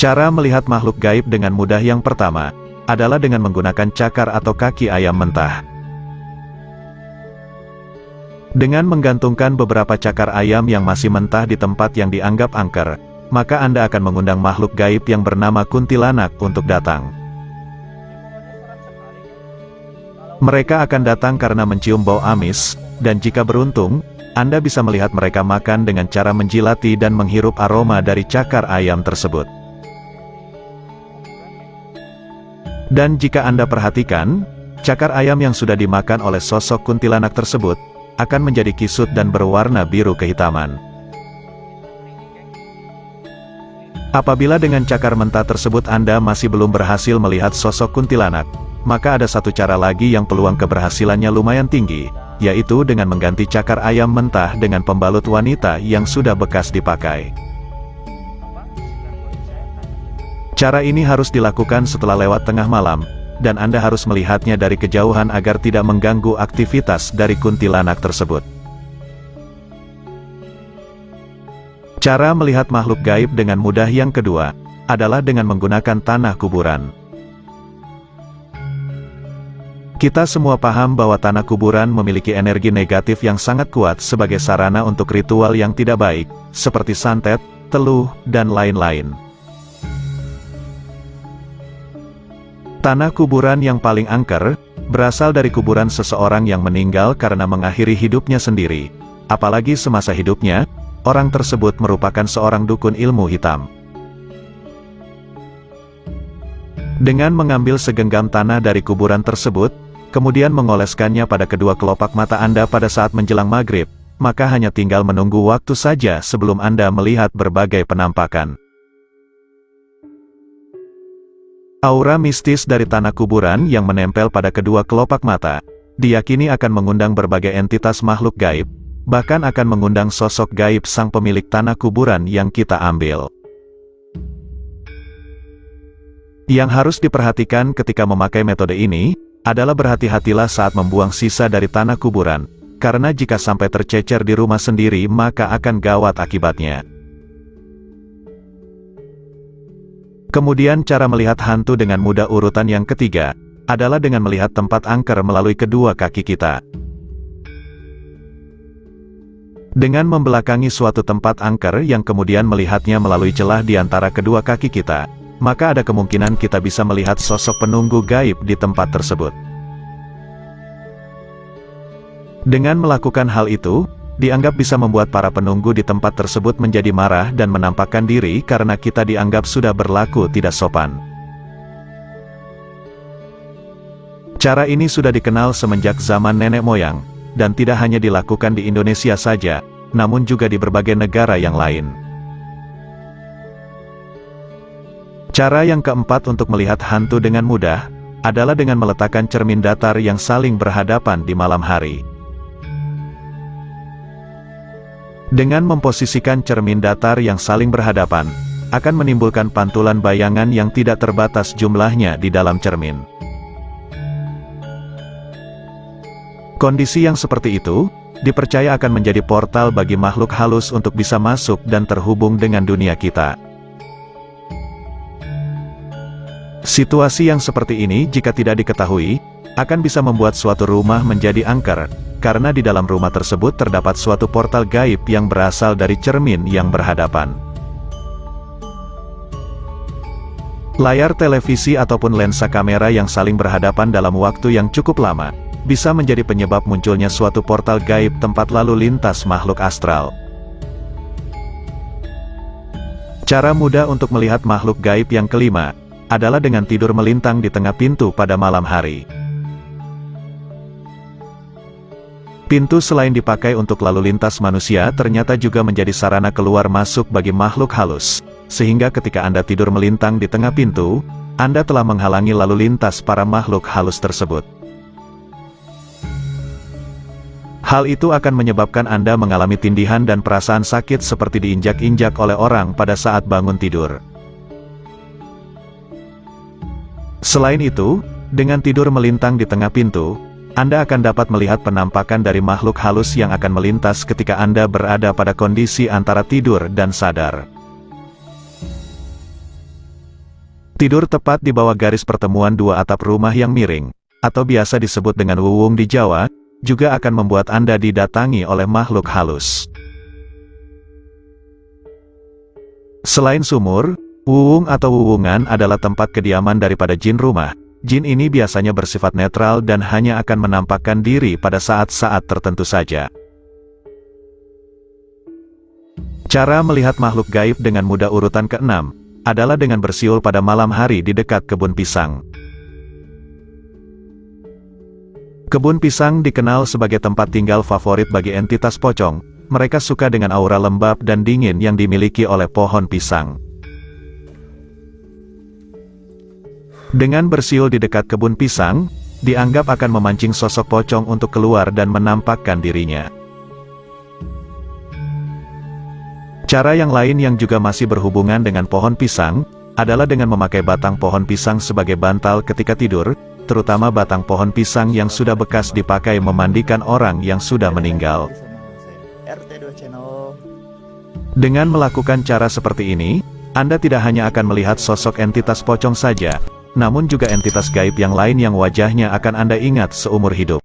Cara melihat makhluk gaib dengan mudah yang pertama adalah dengan menggunakan cakar atau kaki ayam mentah. Dengan menggantungkan beberapa cakar ayam yang masih mentah di tempat yang dianggap angker, maka Anda akan mengundang makhluk gaib yang bernama kuntilanak untuk datang. Mereka akan datang karena mencium bau amis, dan jika beruntung, Anda bisa melihat mereka makan dengan cara menjilati dan menghirup aroma dari cakar ayam tersebut. Dan jika Anda perhatikan, cakar ayam yang sudah dimakan oleh sosok kuntilanak tersebut, akan menjadi kisut dan berwarna biru kehitaman. Apabila dengan cakar mentah tersebut Anda masih belum berhasil melihat sosok kuntilanak, maka ada satu cara lagi yang peluang keberhasilannya lumayan tinggi, yaitu dengan mengganti cakar ayam mentah dengan pembalut wanita yang sudah bekas dipakai. Cara ini harus dilakukan setelah lewat tengah malam, dan Anda harus melihatnya dari kejauhan agar tidak mengganggu aktivitas dari kuntilanak tersebut. Cara melihat makhluk gaib dengan mudah yang kedua adalah dengan menggunakan tanah kuburan. Kita semua paham bahwa tanah kuburan memiliki energi negatif yang sangat kuat sebagai sarana untuk ritual yang tidak baik, seperti santet, teluh, dan lain-lain. Tanah kuburan yang paling angker berasal dari kuburan seseorang yang meninggal karena mengakhiri hidupnya sendiri. Apalagi semasa hidupnya, orang tersebut merupakan seorang dukun ilmu hitam. Dengan mengambil segenggam tanah dari kuburan tersebut, kemudian mengoleskannya pada kedua kelopak mata Anda pada saat menjelang maghrib, maka hanya tinggal menunggu waktu saja sebelum Anda melihat berbagai penampakan. Aura mistis dari tanah kuburan yang menempel pada kedua kelopak mata, diyakini akan mengundang berbagai entitas makhluk gaib, bahkan akan mengundang sosok gaib sang pemilik tanah kuburan yang kita ambil. Yang harus diperhatikan ketika memakai metode ini, adalah berhati-hatilah saat membuang sisa dari tanah kuburan, karena jika sampai tercecer di rumah sendiri maka akan gawat akibatnya. Kemudian cara melihat hantu dengan mudah urutan yang ketiga, adalah dengan melihat tempat angker melalui kedua kaki kita. Dengan membelakangi suatu tempat angker yang kemudian melihatnya melalui celah di antara kedua kaki kita, maka ada kemungkinan kita bisa melihat sosok penunggu gaib di tempat tersebut. Dengan melakukan hal itu, dianggap bisa membuat para penunggu di tempat tersebut menjadi marah dan menampakkan diri karena kita dianggap sudah berlaku tidak sopan. Cara ini sudah dikenal semenjak zaman nenek moyang, dan tidak hanya dilakukan di Indonesia saja, namun juga di berbagai negara yang lain. Cara yang keempat untuk melihat hantu dengan mudah, adalah dengan meletakkan cermin datar yang saling berhadapan di malam hari. Dengan memposisikan cermin datar yang saling berhadapan, akan menimbulkan pantulan bayangan yang tidak terbatas jumlahnya di dalam cermin. Kondisi yang seperti itu, dipercaya akan menjadi portal bagi makhluk halus untuk bisa masuk dan terhubung dengan dunia kita. Situasi yang seperti ini jika tidak diketahui, akan bisa membuat suatu rumah menjadi angker, karena di dalam rumah tersebut terdapat suatu portal gaib yang berasal dari cermin yang berhadapan. Layar televisi ataupun lensa kamera yang saling berhadapan dalam waktu yang cukup lama, bisa menjadi penyebab munculnya suatu portal gaib tempat lalu lintas makhluk astral. Cara mudah untuk melihat makhluk gaib yang kelima, adalah dengan tidur melintang di tengah pintu pada malam hari. Pintu selain dipakai untuk lalu lintas manusia ternyata juga menjadi sarana keluar masuk bagi makhluk halus, sehingga ketika Anda tidur melintang di tengah pintu, Anda telah menghalangi lalu lintas para makhluk halus tersebut. Hal itu akan menyebabkan Anda mengalami tindihan dan perasaan sakit seperti diinjak-injak oleh orang pada saat bangun tidur. Selain itu, dengan tidur melintang di tengah pintu, Anda akan dapat melihat penampakan dari makhluk halus yang akan melintas ketika Anda berada pada kondisi antara tidur dan sadar. Tidur tepat di bawah garis pertemuan dua atap rumah yang miring, atau biasa disebut dengan wuwung di Jawa, juga akan membuat Anda didatangi oleh makhluk halus. Selain sumur, wuwung atau wuwungan adalah tempat kediaman daripada jin rumah. Jin ini biasanya bersifat netral dan hanya akan menampakkan diri pada saat-saat tertentu saja. Cara melihat makhluk gaib dengan mudah urutan ke-6 adalah dengan bersiul pada malam hari di dekat kebun pisang. Kebun pisang dikenal sebagai tempat tinggal favorit bagi entitas pocong. Mereka suka dengan aura lembab dan dingin yang dimiliki oleh pohon pisang. Dengan bersiul di dekat kebun pisang, dianggap akan memancing sosok pocong untuk keluar dan menampakkan dirinya. Cara yang lain yang juga masih berhubungan dengan pohon pisang, adalah dengan memakai batang pohon pisang sebagai bantal ketika tidur, terutama batang pohon pisang yang sudah bekas dipakai memandikan orang yang sudah meninggal. Dengan melakukan cara seperti ini, Anda tidak hanya akan melihat sosok entitas pocong saja, namun juga entitas gaib yang lain yang wajahnya akan Anda ingat seumur hidup.